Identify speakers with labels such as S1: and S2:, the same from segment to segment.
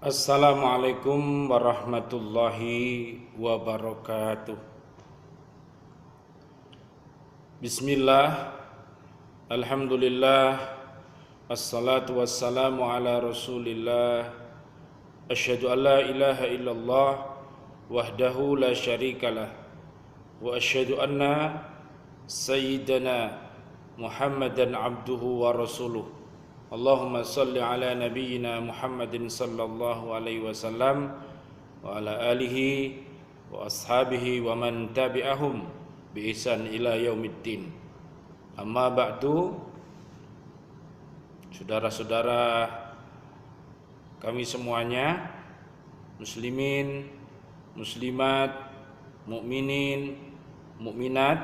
S1: Assalamualaikum warahmatullahi wabarakatuh. Bismillah, alhamdulillah, assalatu wassalamu ala rasulillah. Asyhadu an la ilaha illallah wahdahu la syarikalah, wa asyhadu anna sayyidana Muhammadan abduhu wa rasuluh. Allahumma salli ala nabiyyina Muhammadin sallallahu alaihi wasallam wa ala alihi wa ashabihi wa man tabi'ahum bi ihsan ila yaumiddin. Amma ba'du, saudara-saudara kami semuanya, muslimin, muslimat, mukminin, mukminat,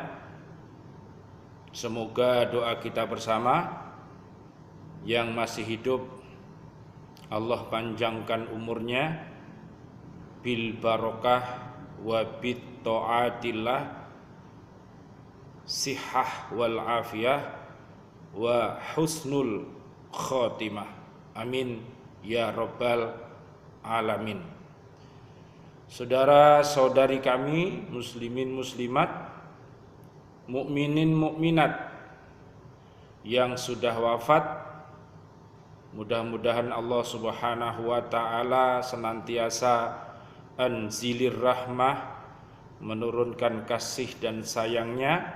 S1: semoga doa kita bersama yang masih hidup Allah panjangkan umurnya bil barokah wa bit taatillah, sihah wal afiyah wa husnul khotimah. Amin ya rabbal alamin. Saudara-saudari kami, muslimin muslimat, mukminin mukminat yang sudah wafat, mudah-mudahan Allah Subhanahu wa ta'ala senantiasa anzilir rahmah, menurunkan kasih dan sayangnya,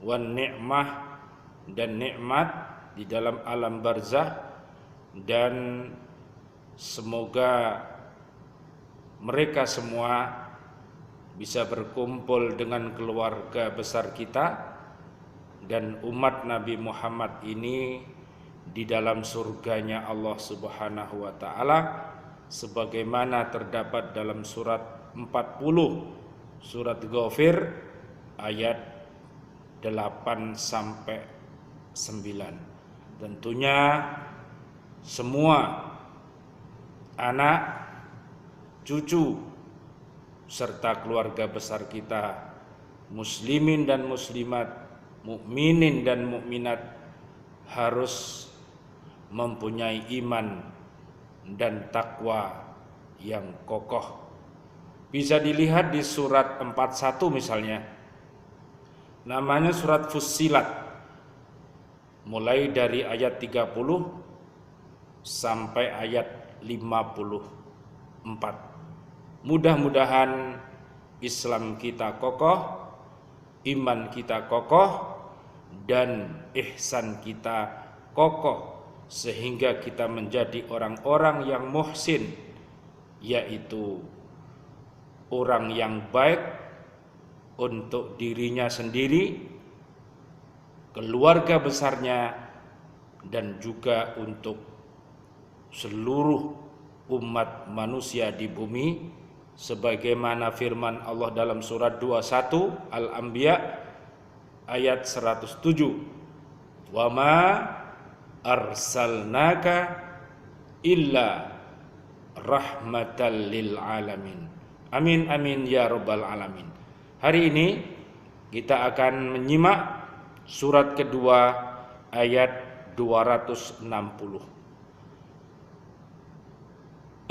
S1: wan ni'mah, dan nikmat di dalam alam barzah, dan semoga mereka semua bisa berkumpul dengan keluarga besar kita dan umat Nabi Muhammad ini di dalam surganya Allah Subhanahu wa ta'ala, sebagaimana terdapat dalam surat 40 surat Ghafir ayat 8 sampai 9. Tentunya semua anak, cucu serta keluarga besar kita, muslimin dan muslimat, mukminin dan mukminat, harus mempunyai iman dan takwa yang kokoh. Bisa dilihat di surat 41 misalnya, namanya surat Fussilat, mulai dari ayat 30 sampai ayat 54. Mudah-mudahan Islam kita kokoh, iman kita kokoh, dan ihsan kita kokoh, sehingga kita menjadi orang-orang yang muhsin, yaitu orang yang baik untuk dirinya sendiri, keluarga besarnya, dan juga untuk seluruh umat manusia di bumi, sebagaimana firman Allah dalam surat 21 Al-Anbiya ayat 107, wa ma arsalnaka illa rahmatan lil alamin. Amin amin ya rabbal alamin. Hari ini kita akan menyimak surat kedua ayat 260.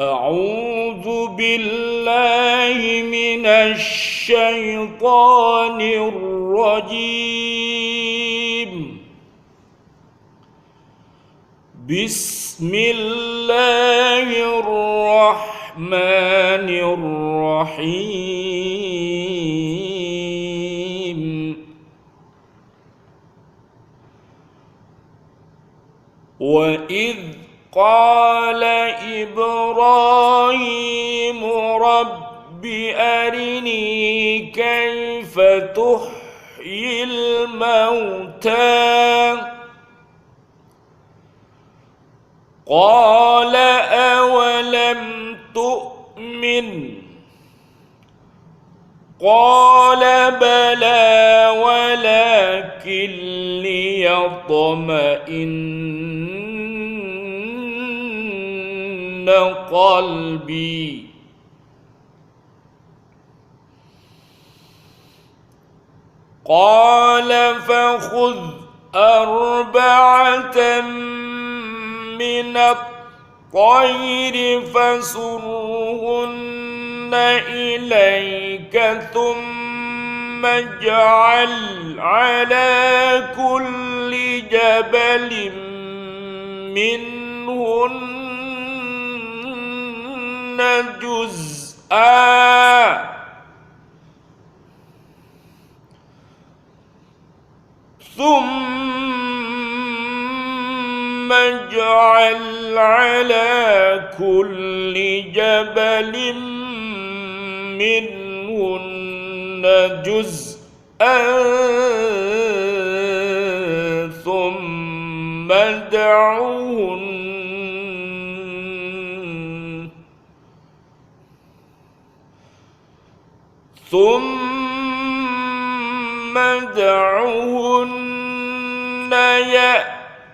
S1: A'udzu billahi minasy syaithanir rajim. Bismillahirrahmanirrahim. Wa idh qala Ibrahim rabbi arini kaifa tuhyil mauta qala awalam tu'min qala bala walakin liyatma'inna qalbi qala fakhudh arba'atan من الطير الطير فصرهن إليك ثم اجعل على كل جبل منهن جزءا ثم اجعل على كل جبل منهن جزءا ثم دعهن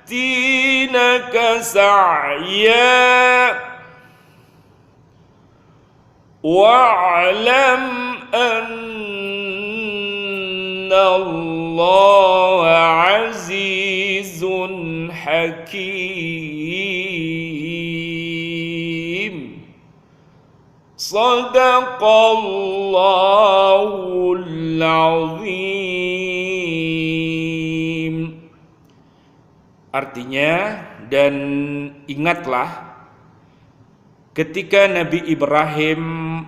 S1: يأتينك سعيا واعلم أن الله عزيز حكيم صدق الله العظيم. Artinya, dan ingatlah ketika Nabi Ibrahim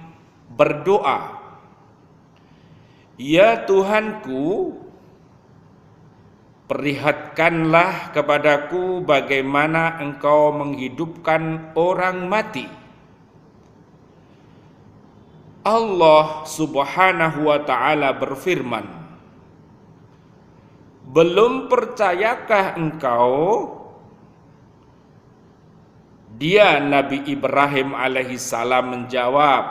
S1: berdoa, "Ya Tuhanku, perlihatkanlah kepadaku bagaimana Engkau menghidupkan orang mati." Allah Subhanahu wa ta'ala berfirman, "Belum percayakah engkau?" Dia Nabi Ibrahim alaihissalam menjawab,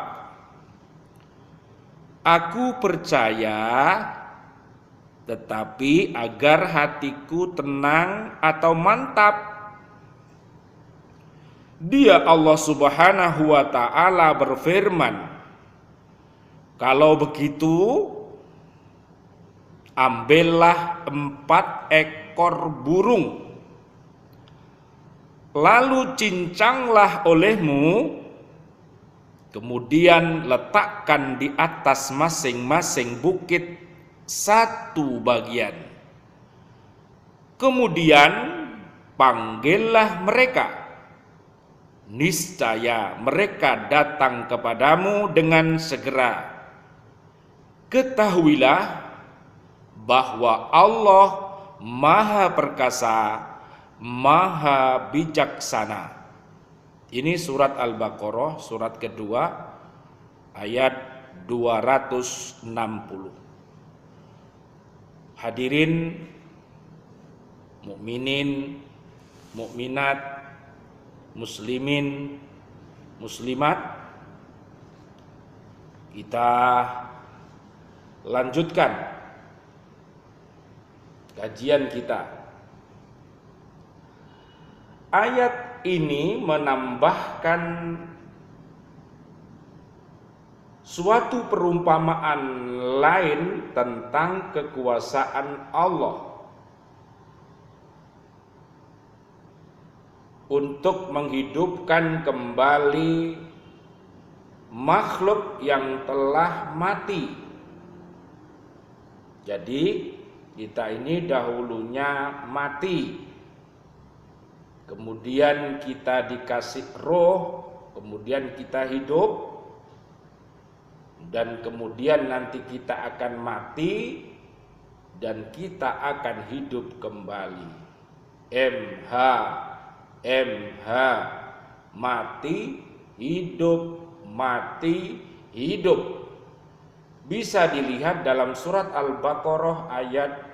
S1: "Aku percaya, tetapi agar hatiku tenang atau mantap." Dia Allah Subhanahu wa ta'ala berfirman, "Kalau begitu, ambillah 4 ekor burung, lalu cincanglah olehmu, kemudian letakkan di atas masing-masing bukit 1 bagian. Kemudian panggillah mereka. Niscaya mereka datang kepadamu dengan segera. Ketahuilah bahwa Allah Maha Perkasa, Maha Bijaksana." Ini surat Al-Baqarah, surat kedua, ayat 260. Hadirin mukminin, mukminat, muslimin, muslimat, kita lanjutkan kajian kita. Ayat ini menambahkan suatu perumpamaan lain tentang kekuasaan Allah untuk menghidupkan kembali makhluk yang telah mati. Jadi kita ini dahulunya mati, kemudian kita dikasih roh, kemudian kita hidup, dan kemudian nanti kita akan mati dan kita akan hidup kembali. MH, mati, hidup. Bisa dilihat dalam surat Al-Baqarah ayat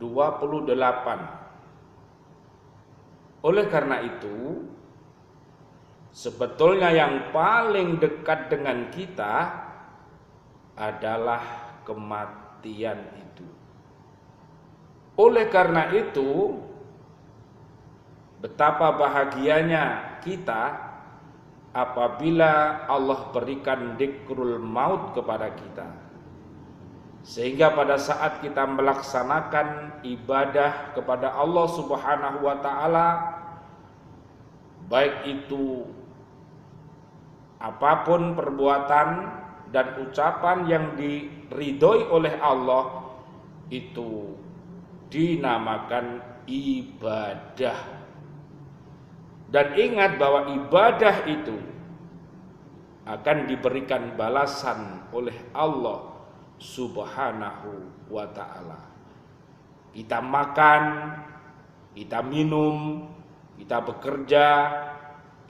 S1: 28. Oleh karena itu, sebetulnya yang paling dekat dengan kita adalah kematian itu. Oleh karena itu, betapa bahagianya kita apabila Allah berikan dzikrul maut kepada kita, sehingga pada saat kita melaksanakan ibadah kepada Allah Subhanahu wa ta'ala, baik itu apapun perbuatan dan ucapan yang diridhoi oleh Allah, itu dinamakan ibadah. Dan ingat bahwa ibadah itu akan diberikan balasan oleh Allah Subhanahu wa ta'ala. Kita makan, kita minum, kita bekerja,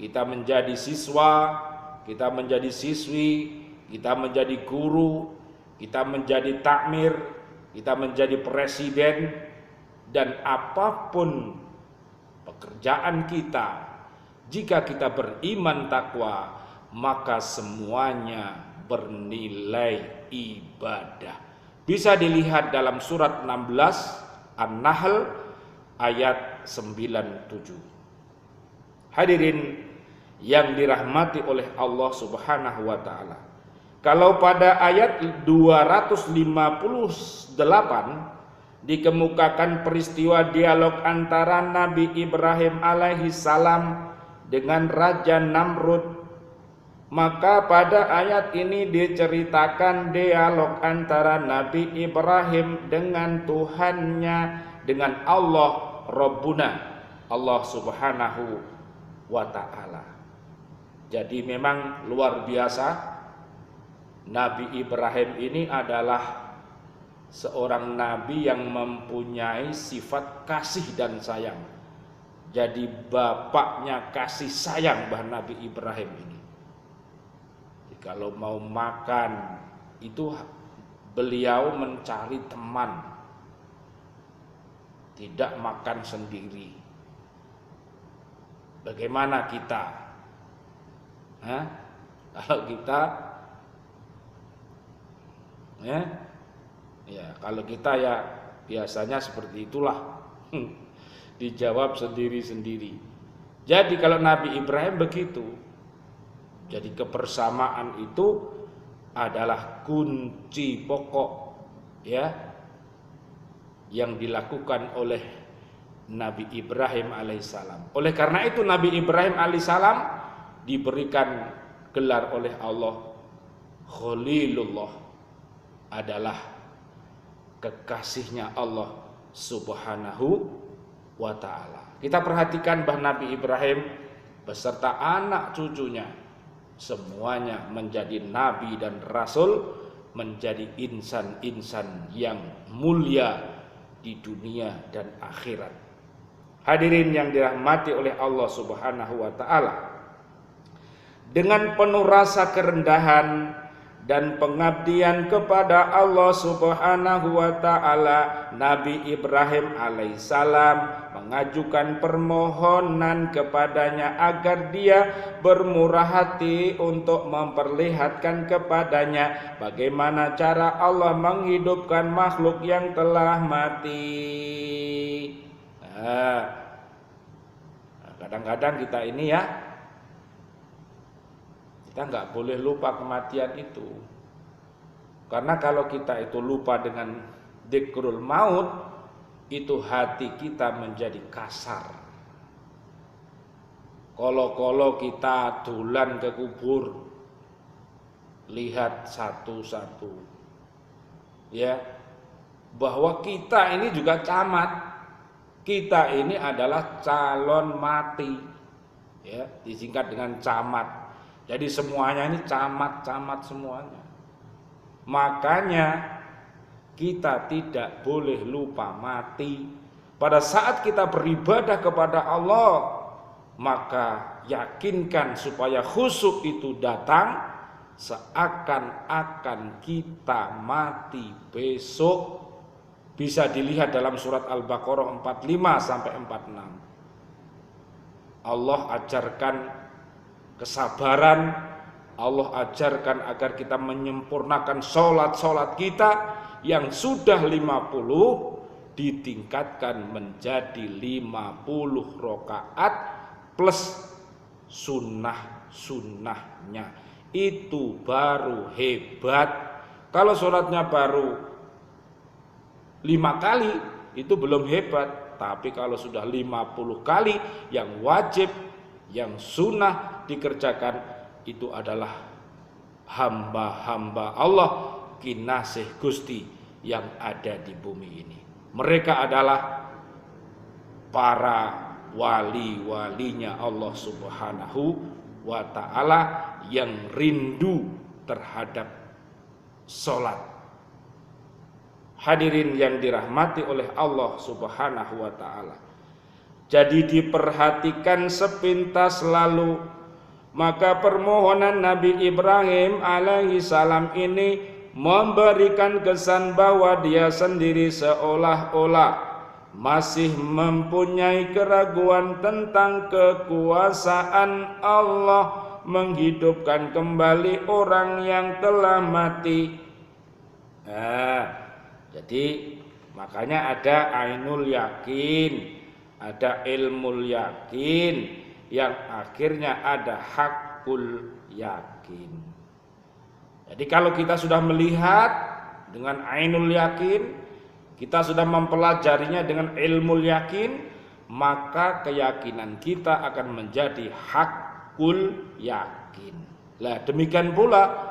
S1: kita menjadi siswa, kita menjadi siswi, kita menjadi guru, kita menjadi takmir, kita menjadi presiden, dan apapun pekerjaan kita, jika kita beriman takwa, maka semuanya bernilai ibadah. Bisa dilihat dalam surat 16 An-Nahl ayat 97. Hadirin yang dirahmati oleh Allah Subhanahu wa ta'ala, kalau pada ayat 258 dikemukakan peristiwa dialog antara Nabi Ibrahim alaihi salam dengan Raja Namrud, maka pada ayat ini diceritakan dialog antara Nabi Ibrahim dengan Tuhannya, dengan Allah Rabbuna, Allah Subhanahu wa ta'ala. Jadi memang luar biasa, Nabi Ibrahim ini adalah seorang nabi yang mempunyai sifat kasih dan sayang. Jadi bapaknya kasih sayang bah Nabi Ibrahim ini. Jadi kalau mau makan itu beliau mencari teman, tidak makan sendiri. Bagaimana kita? Kalau kita kalau kita ya biasanya seperti itulah. Dijawab sendiri-sendiri. Jadi kalau Nabi Ibrahim begitu. Jadi kebersamaan itu adalah kunci pokok yang dilakukan oleh Nabi Ibrahim alaihissalam. Oleh karena itu Nabi Ibrahim alaihissalam diberikan gelar oleh Allah Khalilullah, adalah kekasihnya Allah Subhanahu wa ta'ala. Kita perhatikan bahwa Nabi Ibrahim beserta anak cucunya semuanya menjadi nabi dan rasul, menjadi insan-insan yang mulia di dunia dan akhirat. Hadirin yang dirahmati oleh Allah Subhanahu wa ta'ala, dengan penuh rasa kerendahan dan pengabdian kepada Allah Subhanahu wa ta'ala, Nabi Ibrahim alaihissalam mengajukan permohonan kepadanya agar dia bermurah hati untuk memperlihatkan kepadanya bagaimana cara Allah menghidupkan makhluk yang telah mati. Kadang-kadang kita ini kita nggak boleh lupa kematian itu. Karena kalau kita itu lupa dengan dzikrul maut, itu hati kita menjadi kasar. Kalau kita dolan ke kubur, lihat satu-satu, bahwa kita ini juga camat. Kita ini adalah calon mati, disingkat dengan camat. Jadi semuanya ini camat-camat semuanya. Makanya kita tidak boleh lupa mati. Pada saat kita beribadah kepada Allah, maka yakinkan supaya khusyuk itu datang seakan-akan kita mati besok. Bisa dilihat dalam surat Al-Baqarah 45 sampai 46. Allah ajarkan kesabaran, Allah ajarkan agar kita menyempurnakan sholat-sholat kita yang sudah 50 ditingkatkan menjadi 50 rakaat plus sunnah-sunnahnya. Itu baru hebat. Kalau sholatnya baru 5 kali itu belum hebat. Tapi kalau sudah 50 kali yang wajib yang sunnah dikerjakan itu adalah hamba-hamba Allah kinasih Gusti yang ada di bumi ini. Mereka adalah para wali-walinya Allah Subhanahu wa ta'ala yang rindu terhadap sholat. Hadirin yang dirahmati oleh Allah Subhanahu wa ta'ala, jadi diperhatikan sepintas lalu, maka permohonan Nabi Ibrahim alaihi salam ini memberikan kesan bahwa dia sendiri seolah-olah masih mempunyai keraguan tentang kekuasaan Allah menghidupkan kembali orang yang telah mati. Jadi makanya ada ainul yakin, ada ilmul yakin, yang akhirnya ada hakul yakin. Jadi kalau kita sudah melihat dengan ainul yakin, kita sudah mempelajarinya dengan ilmu yakin, maka keyakinan kita akan menjadi hakul yakin. Lah demikian pula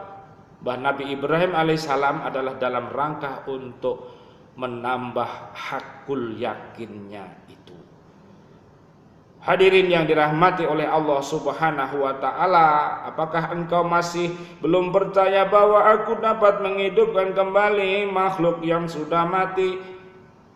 S1: bahwa Nabi Ibrahim alaihissalam adalah dalam rangka untuk menambah hakul yakinnya itu. Hadirin yang dirahmati oleh Allah Subhanahu wa ta'ala, apakah engkau masih belum percaya bahwa aku dapat menghidupkan kembali makhluk yang sudah mati?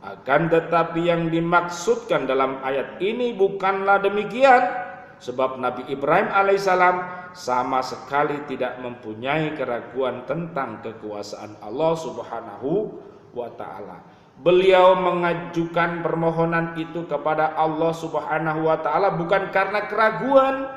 S1: Akan tetapi yang dimaksudkan dalam ayat ini bukanlah demikian, sebab Nabi Ibrahim alaihissalam sama sekali tidak mempunyai keraguan tentang kekuasaan Allah Subhanahu wa ta'ala. Beliau mengajukan permohonan itu kepada Allah Subhanahu wa ta'ala bukan karena keraguan,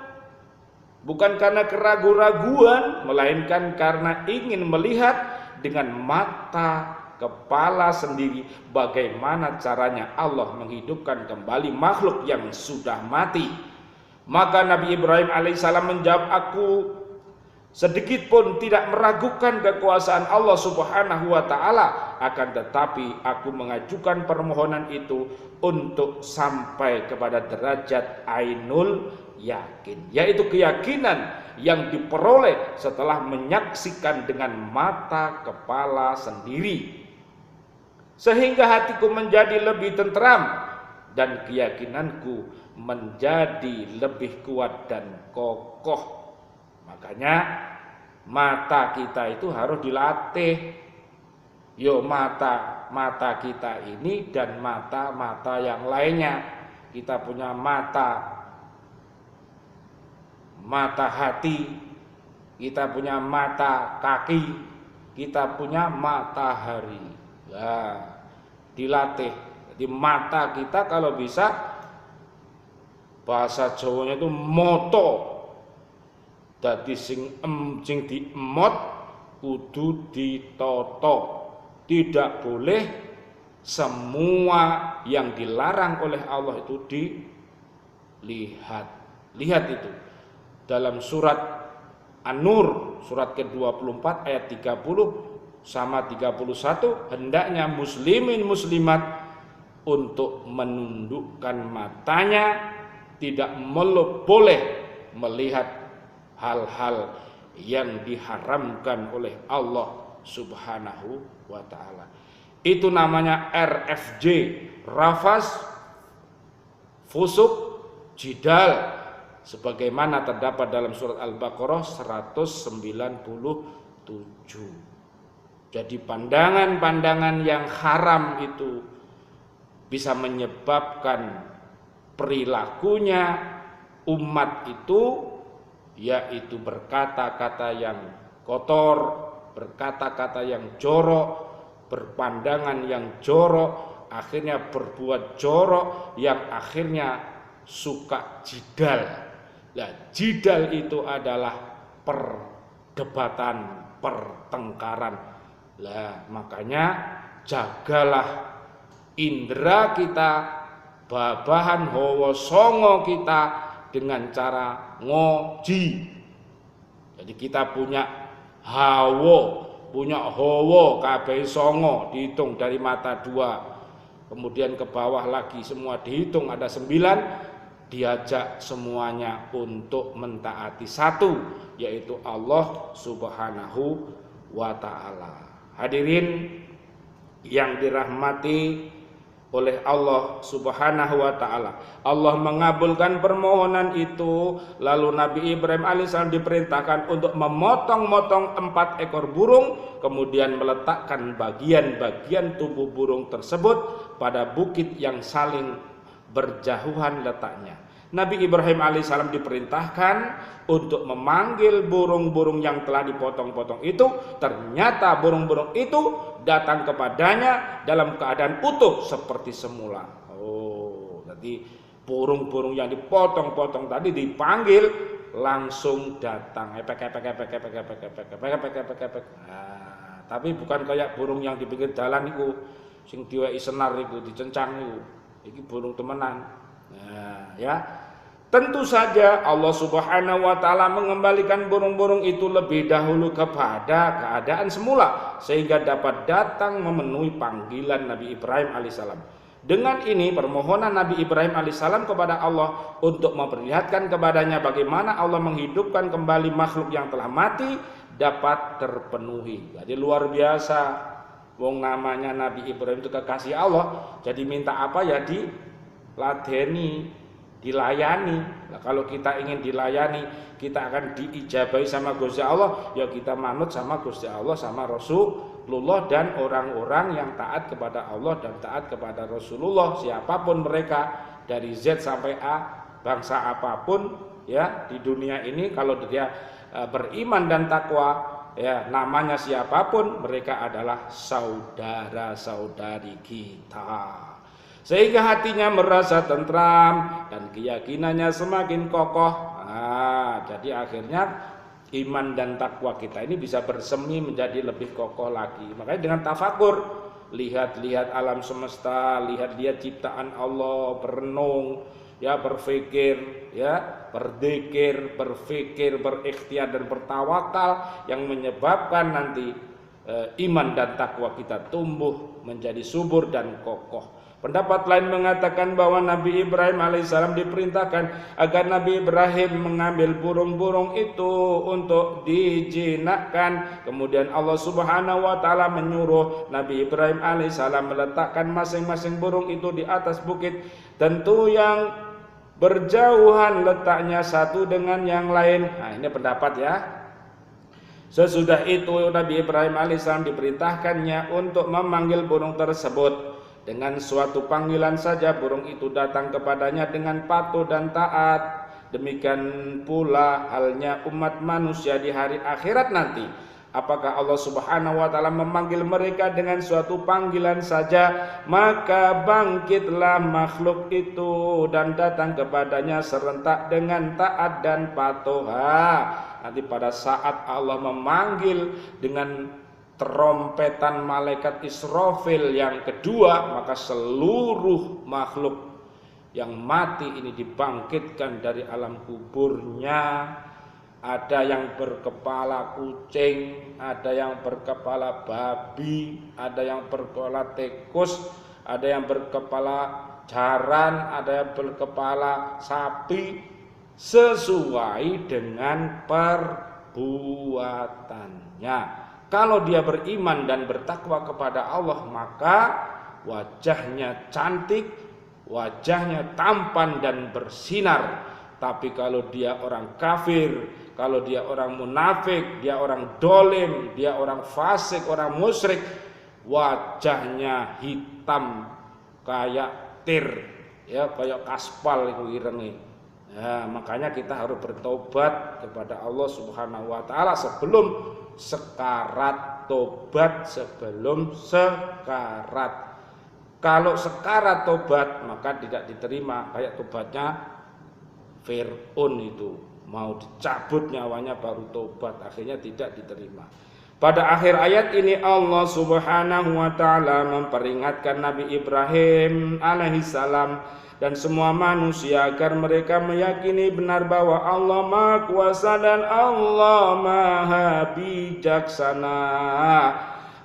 S1: bukan karena keraguan-raguan, melainkan karena ingin melihat dengan mata kepala sendiri bagaimana caranya Allah menghidupkan kembali makhluk yang sudah mati. Maka Nabi Ibrahim alaihissalam menjawab, aku sedikit pun tidak meragukan kekuasaan Allah Subhanahu wa ta'ala, akan tetapi aku mengajukan permohonan itu untuk sampai kepada derajat ainul yakin, yaitu keyakinan yang diperoleh setelah menyaksikan dengan mata kepala sendiri, sehingga hatiku menjadi lebih tenteram dan keyakinanku menjadi lebih kuat dan kokoh. Makanya mata kita itu harus dilatih. Yo, mata kita ini dan mata yang lainnya. Kita punya mata hati, kita punya mata kaki, kita punya matahari. Ya, dilatih. Jadi mata kita kalau bisa, bahasa Jawanya itu moto. Dadi sing diemot kudu ditoto. Tidak boleh semua yang dilarang oleh Allah itu dilihat. Lihat itu dalam surat An-Nur surat ke-24 ayat 30 sama 31, hendaknya muslimin muslimat untuk menundukkan matanya, tidak boleh melihat hal-hal yang diharamkan oleh Allah Subhanahu wa ta'ala. Itu namanya RFJ, rafas, fusuk, jidal, sebagaimana terdapat dalam surat Al-Baqarah 197. Jadi pandangan-pandangan yang haram itu bisa menyebabkan perilakunya umat itu, yaitu berkata-kata yang kotor, berkata-kata yang jorok, berpandangan yang jorok, akhirnya berbuat jorok, yang akhirnya suka jidal. Nah, jidal itu adalah perdebatan, pertengkaran. Lah, makanya jagalah indera kita, babahan hawa songo kita dengan cara ngoji. Jadi kita punya hawa kabeh songo, dihitung dari mata 2, kemudian ke bawah lagi semua dihitung ada 9. diajak semuanya untuk mentaati satu, yaitu Allah Subhanahu wa ta'ala. Hadirin yang dirahmati oleh Allah Subhanahu wa ta'ala, Allah mengabulkan permohonan itu. Lalu Nabi Ibrahim alaihissalam diperintahkan untuk memotong-motong 4 ekor burung, kemudian meletakkan bagian-bagian tubuh burung tersebut pada bukit yang saling berjauhan letaknya. Nabi Ibrahim alaihissalam diperintahkan untuk memanggil burung-burung yang telah dipotong-potong itu. Ternyata burung-burung itu datang kepadanya dalam keadaan utuh seperti semula. Oh, jadi burung-burung yang dipotong-potong tadi dipanggil langsung datang. Tapi bukan kayak burung yang di pinggir jalan itu, sing diweki senar itu, dicencang itu. Ini burung temenan. Nah, ya. Tentu saja Allah Subhanahu wa ta'ala mengembalikan burung-burung itu lebih dahulu kepada keadaan semula, sehingga dapat datang memenuhi panggilan Nabi Ibrahim alaihissalam. Dengan ini permohonan Nabi Ibrahim alaihissalam kepada Allah untuk memperlihatkan kepadanya bagaimana Allah menghidupkan kembali makhluk yang telah mati dapat terpenuhi. Jadi luar biasa. Wong namanya Nabi Ibrahim itu kekasih Allah, jadi minta apa ya diladeni, dilayani. Nah, kalau kita ingin dilayani, kita akan diijabahi sama Gusti Allah, ya kita manut sama Gusti Allah, sama Rasulullah dan orang-orang yang taat kepada Allah dan taat kepada Rasulullah, siapapun mereka, dari Z sampai A, bangsa apapun ya di dunia ini, kalau dia beriman dan takwa, ya namanya siapapun, mereka adalah saudara-saudari kita. Sehingga hatinya merasa tentram dan keyakinannya semakin kokoh. Jadi akhirnya iman dan takwa kita ini bisa bersemi menjadi lebih kokoh lagi. Makanya dengan tafakur, lihat-lihat alam semesta, lihat-lihat ciptaan Allah, berenung, ya berpikir, ya berzikir, berpikir, berikhtiar dan bertawakal yang menyebabkan nanti iman dan takwa kita tumbuh menjadi subur dan kokoh. Pendapat lain mengatakan bahwa Nabi Ibrahim alaihissalam diperintahkan agar Nabi Ibrahim mengambil burung-burung itu untuk dijinakkan. Kemudian Allah Subhanahu wa ta'ala menyuruh Nabi Ibrahim alaihissalam meletakkan masing-masing burung itu di atas bukit, tentu yang berjauhan letaknya satu dengan yang lain. Nah, ini pendapat ya. Sesudah itu Nabi Ibrahim alaihissalam diperintahkannya untuk memanggil burung tersebut. Dengan suatu panggilan saja burung itu datang kepadanya dengan patuh dan taat. Demikian pula halnya umat manusia di hari akhirat nanti. Apakah Allah Subhanahu wa ta'ala memanggil mereka dengan suatu panggilan saja, maka bangkitlah makhluk itu dan datang kepadanya serentak dengan taat dan patuh. Nanti pada saat Allah memanggil dengan trompetan malaikat Israfil yang kedua, maka seluruh makhluk yang mati ini dibangkitkan dari alam kuburnya. Ada yang berkepala kucing, ada yang berkepala babi, ada yang berkepala tikus, ada yang berkepala jaran, ada yang berkepala sapi, sesuai dengan perbuatannya. Kalau dia beriman dan bertakwa kepada Allah, maka wajahnya cantik, wajahnya tampan dan bersinar. Tapi kalau dia orang kafir, kalau dia orang munafik, dia orang dolim, dia orang fasik, orang musyrik, wajahnya hitam kayak tir, ya kayak kaspal itu irenge. Ya, makanya kita harus bertobat kepada Allah Subhanahu wa ta'ala sebelum sekarat, tobat sebelum sekarat. Kalau sekarat tobat maka tidak diterima, kayak tobatnya Fir'aun itu, mau dicabut nyawanya baru tobat, akhirnya tidak diterima. Pada akhir ayat ini Allah Subhanahu wa ta'ala memperingatkan Nabi Ibrahim alaihissalam dan semua manusia agar mereka meyakini benar bahwa Allah Maha Kuasa dan Allah Maha Bijaksana.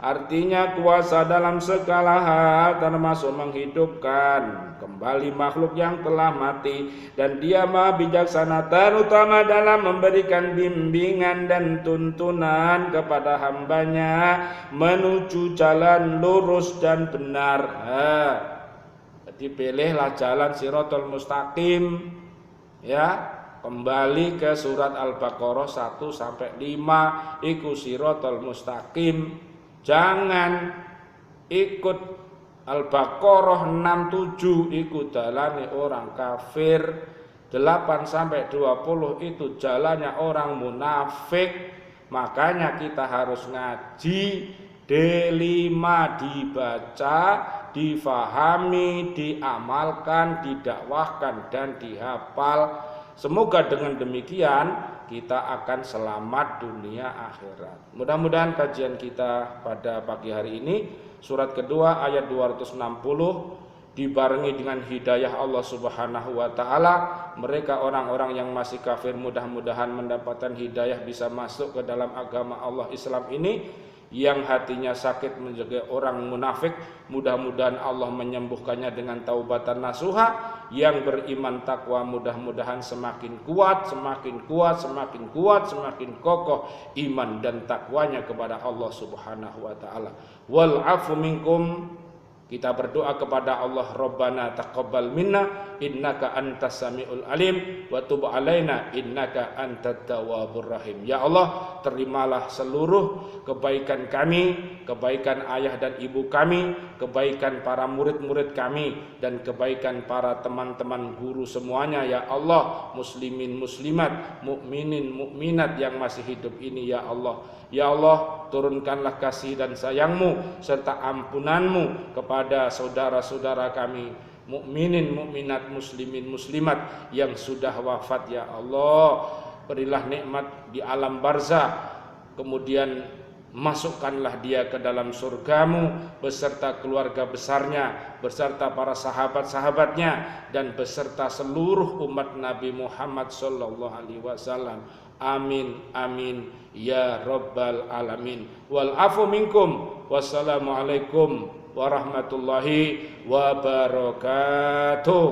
S1: artinya kuasa dalam segala hal termasuk menghidupkan kembali makhluk yang telah mati, dan Dia Maha bijaksana terutama dalam memberikan bimbingan dan tuntunan kepada hambanya menuju jalan lurus dan benar. Jadi pilihlah jalan Shiratal Mustaqim, ya. Kembali ke surat Al-Baqarah 1 sampai 5, iku Shiratal Mustaqim. Jangan ikut Al-Baqarah 6-7 iku dalane orang kafir, 8 sampai 20 itu jalannya orang munafik. Makanya kita harus ngaji, D5 dibaca, difahami, diamalkan, didakwahkan dan dihafal. Semoga dengan demikian kita akan selamat dunia akhirat. Mudah-mudahan kajian kita pada pagi hari ini surat kedua ayat 260 dibarengi dengan hidayah Allah Subhanahu wa taala. Mereka orang-orang yang masih kafir mudah-mudahan mendapatkan hidayah bisa masuk ke dalam agama Allah Islam ini. Yang hatinya sakit menjadi orang munafik, mudah-mudahan Allah menyembuhkannya dengan taubatan nasuha. Yang beriman takwa mudah-mudahan semakin kuat, semakin kuat, semakin kuat, semakin kokoh iman dan takwanya kepada Allah Subhanahu wa taala. Wal afu minkum, kita berdoa kepada Allah, Rabbana taqabbal minna innaka antas samiul alim wa tub alaina innaka antat tawwabur rahim. Ya Allah, terimalah seluruh kebaikan kami, kebaikan ayah dan ibu kami, kebaikan para murid-murid kami, dan kebaikan para teman-teman guru semuanya. Ya Allah, muslimin muslimat, mukminin mukminat yang masih hidup ini. Ya Allah, ya Allah, turunkanlah kasih dan sayang-Mu serta ampunan-Mu kepada saudara-saudara kami mukminin mukminat, muslimin muslimat yang sudah wafat. Ya Allah, berilah nikmat di alam barzah, kemudian masukkanlah dia ke dalam surga-Mu beserta keluarga besarnya, beserta para sahabat-sahabatnya, dan beserta seluruh umat Nabi Muhammad sallallahu alaihi wasallam. Amin amin ya rabbal alamin. Wal afu minkum. Wassalamualaikum warahmatullahi wabarakatuh.